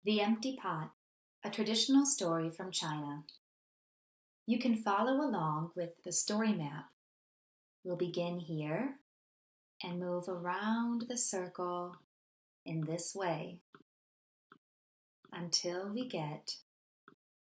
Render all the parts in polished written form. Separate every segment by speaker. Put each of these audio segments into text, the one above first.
Speaker 1: The Empty Pot, a traditional story from China. You can follow along with the story map. We'll begin here and move around the circle in this way until we get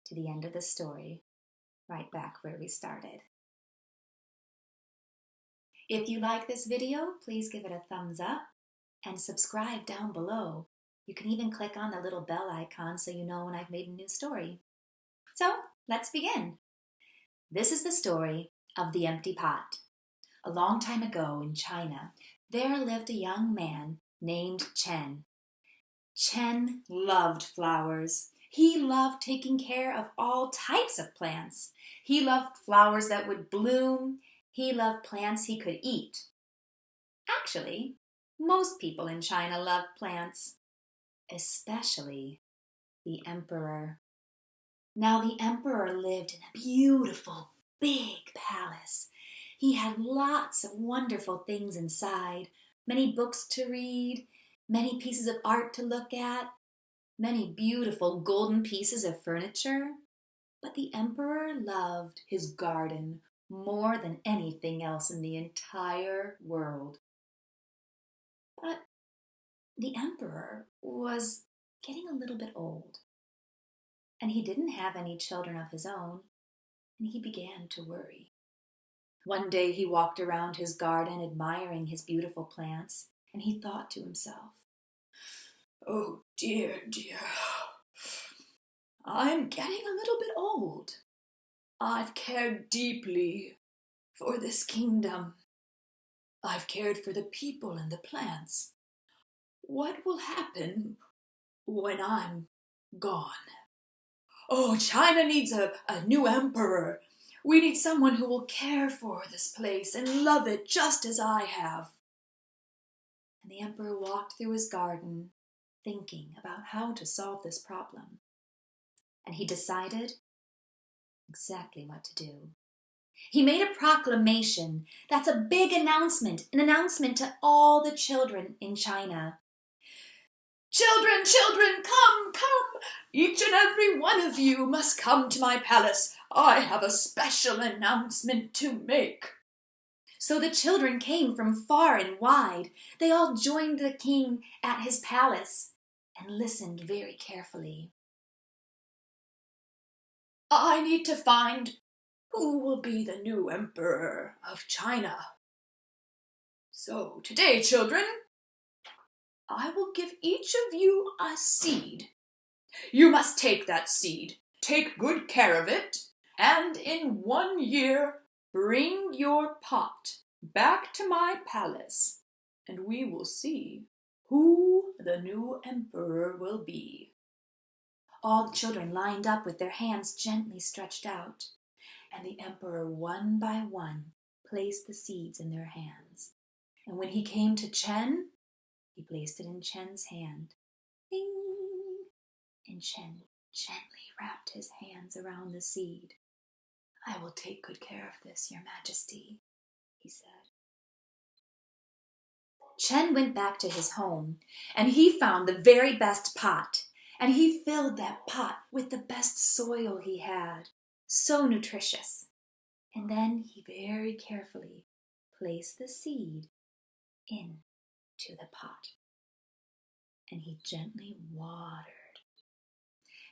Speaker 1: to the end of the story, right back where we started. If you like this video, please give it a thumbs up and subscribe down below. You can even click on the little bell icon so you know when I've made a new story. So, let's begin. This is the story of the empty pot. A long time ago in China, there lived a young man named Chen. Chen loved flowers. He loved taking care of all types of plants. He loved flowers that would bloom. He loved plants he could eat. Actually, most people in China love plants, especially the emperor. Now the emperor lived in a beautiful, big palace. He had lots of wonderful things inside, many books to read, many pieces of art to look at, many beautiful golden pieces of furniture. But the emperor loved his garden more than anything else in the entire world. But the emperor was getting a little bit old, and he didn't have any children of his own, and he began to worry. One day he walked around his garden admiring his beautiful plants, and he thought to himself, "Oh dear, dear, I'm getting a little bit old. I've cared deeply for this kingdom. I've cared for the people and the plants. What will happen when I'm gone? Oh, China needs a new emperor. We need someone who will care for this place and love it just as I have." And the emperor walked through his garden, thinking about how to solve this problem. And he decided exactly what to do. He made a proclamation. That's a big announcement, an announcement to all the children in China. "Children, children, come, come! Each and every one of you must come to my palace. I have a special announcement to make." So the children came from far and wide. They all joined the king at his palace and listened very carefully. "I need to find who will be the new emperor of China. So today, children, I will give each of you a seed. You must take that seed, take good care of it, and in 1 year bring your pot back to my palace, and we will see who the new emperor will be." All the children lined up with their hands gently stretched out, and the emperor one by one placed the seeds in their hands. And when he came to Chen, he placed it in Chen's hand. Bing! And Chen gently wrapped his hands around the seed. "I will take good care of this, Your Majesty," he said. Chen went back to his home, and he found the very best pot, and he filled that pot with the best soil he had, so nutritious. And then he very carefully placed the seed into the pot, and he gently watered.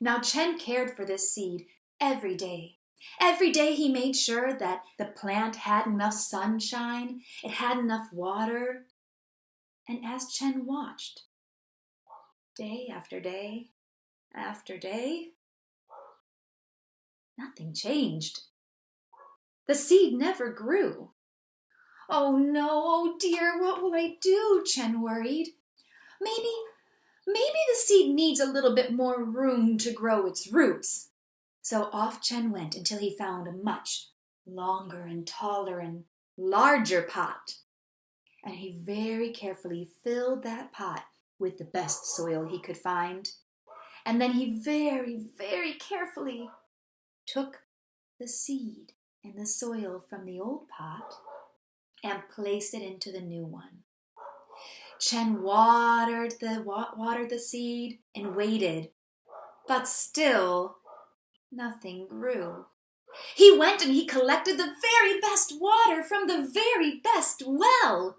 Speaker 1: Now Chen cared for this seed every day. Every day he made sure that the plant had enough sunshine, it had enough water. And as Chen watched, day after day after day, nothing changed. The seed never grew. "Oh no, oh dear, what will I do?" Chen worried. Maybe the seed needs a little bit more room to grow its roots." So off Chen went until he found a much longer and taller and larger pot. And he very carefully filled that pot with the best soil he could find. And then he very, very carefully took the seed and the soil from the old pot and placed it into the new one. Chen watered the seed and waited. But still, nothing grew. He went and he collected the very best water from the very best well.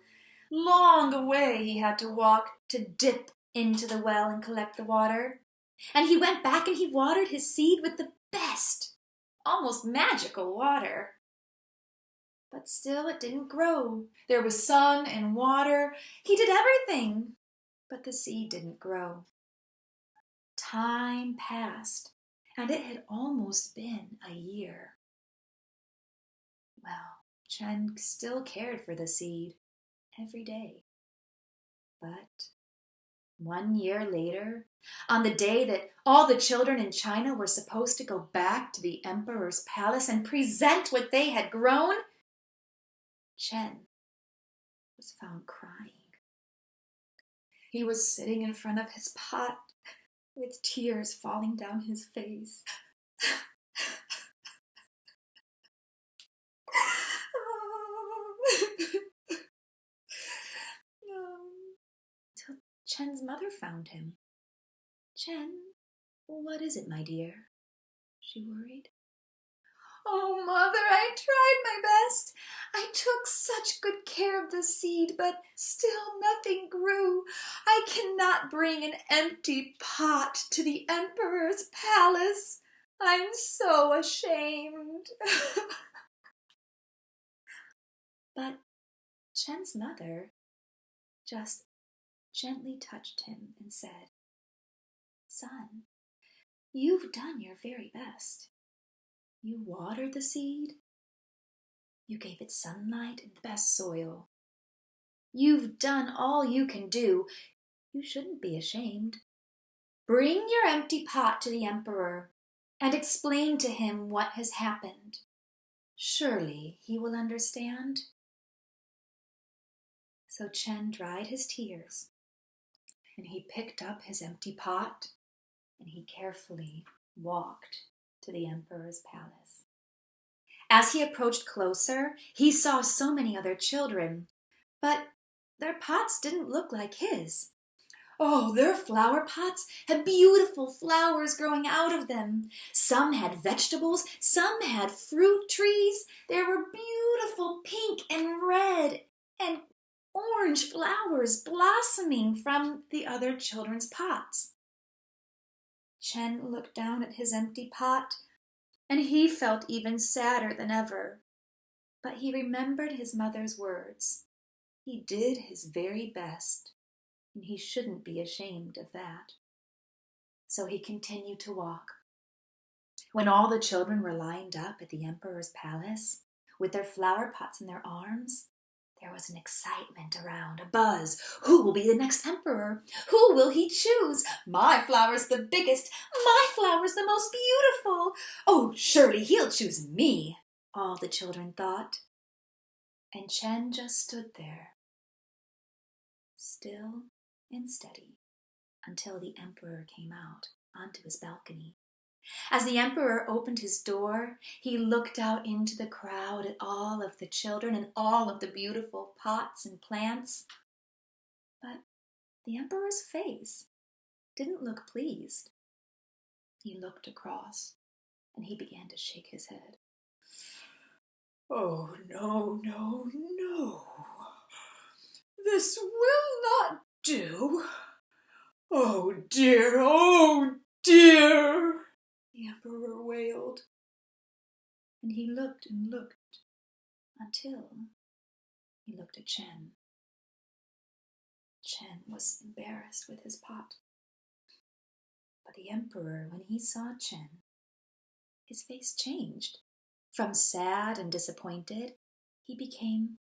Speaker 1: Long away he had to walk to dip into the well and collect the water. And he went back and he watered his seed with the best, almost magical water. But still it didn't grow. There was sun and water. He did everything, but the seed didn't grow. Time passed, and it had almost been a year. Well, Chen still cared for the seed every day. But 1 year later, on the day that all the children in China were supposed to go back to the emperor's palace and present what they had grown, Chen was found crying. He was sitting in front of his pot with tears falling down his face. Till Chen's mother found him. "Chen, what is it, my dear?" she worried. "Oh, Mother, I tried my best. I took such good care of the seed, but still nothing grew. I cannot bring an empty pot to the emperor's palace. I'm so ashamed." But Chen's mother just gently touched him and said, "Son, you've done your very best. You watered the seed. You gave it sunlight and the best soil. You've done all you can do. You shouldn't be ashamed. Bring your empty pot to the emperor and explain to him what has happened. Surely he will understand." So Chen dried his tears, and he picked up his empty pot, and he carefully walked to the emperor's palace. As he approached closer, he saw so many other children, but their pots didn't look like his. Oh, their flower pots had beautiful flowers growing out of them. Some had vegetables, some had fruit trees. There were beautiful pink and red and orange flowers blossoming from the other children's pots. Chen looked down at his empty pot, and he felt even sadder than ever. But he remembered his mother's words. He did his very best, and he shouldn't be ashamed of that. So he continued to walk. When all the children were lined up at the emperor's palace, with their flower pots in their arms, there was an excitement around, a buzz. Who will be the next emperor? Who will he choose? My flower's the biggest. My flower's the most beautiful. Oh, surely he'll choose me, all the children thought. And Chen just stood there, still and steady, until the emperor came out onto his balcony. As the emperor opened his door, he looked out into the crowd at all of the children and all of the beautiful pots and plants. But the emperor's face didn't look pleased. He looked across and he began to shake his head. "Oh, no, no, no. This will not do. Oh, dear, oh, dear," the emperor wailed. And he looked and looked until he looked at Chen. Chen was embarrassed with his pot. But the emperor, when he saw Chen, his face changed. From sad and disappointed, he became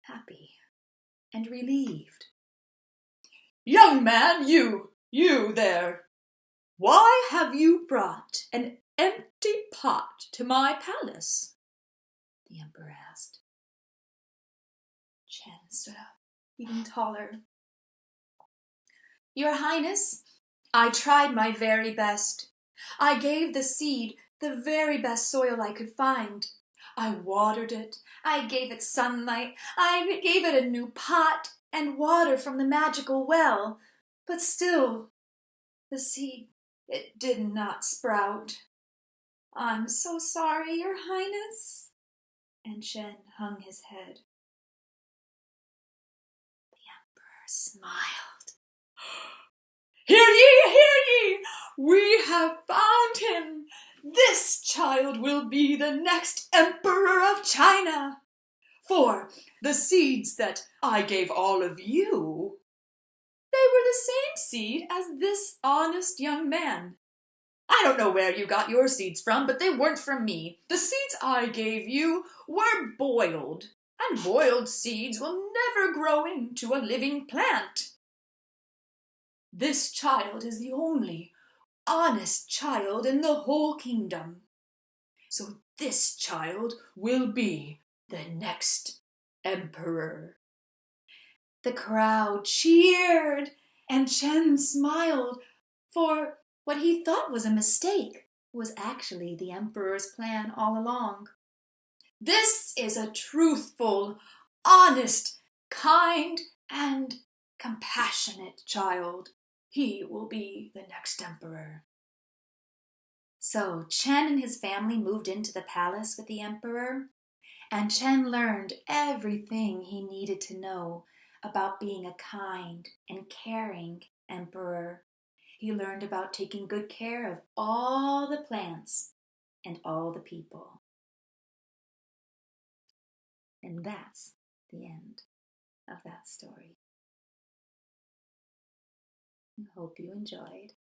Speaker 1: happy and relieved. "Young man, you there, why have you brought an empty pot to my palace?" the emperor asked. Chen stood up, even taller. "Your Highness, I tried my very best. I gave the seed the very best soil I could find. I watered it, I gave it sunlight, I gave it a new pot and water from the magical well. But still, the seed It did not sprout. I'm so sorry, Your Highness. And Chen hung his head. The emperor smiled. Hear ye, hear ye! We have found him! This child will be the next emperor of China. For the seeds that I gave all of you, they were the same seed as this honest young man. I don't know where you got your seeds from, but they weren't from me. The seeds I gave you were boiled, and boiled seeds will never grow into a living plant. This child is the only honest child in the whole kingdom. So this child will be the next emperor. The crowd cheered, and Chen smiled, for what he thought was a mistake was actually the emperor's plan all along. This is a truthful, honest, kind, and compassionate child. He will be the next emperor. So Chen and his family moved into the palace with the emperor, and Chen learned everything he needed to know about being a kind and caring emperor. He learned about taking good care of all the plants and all the people. And that's the end of that story. I hope you enjoyed.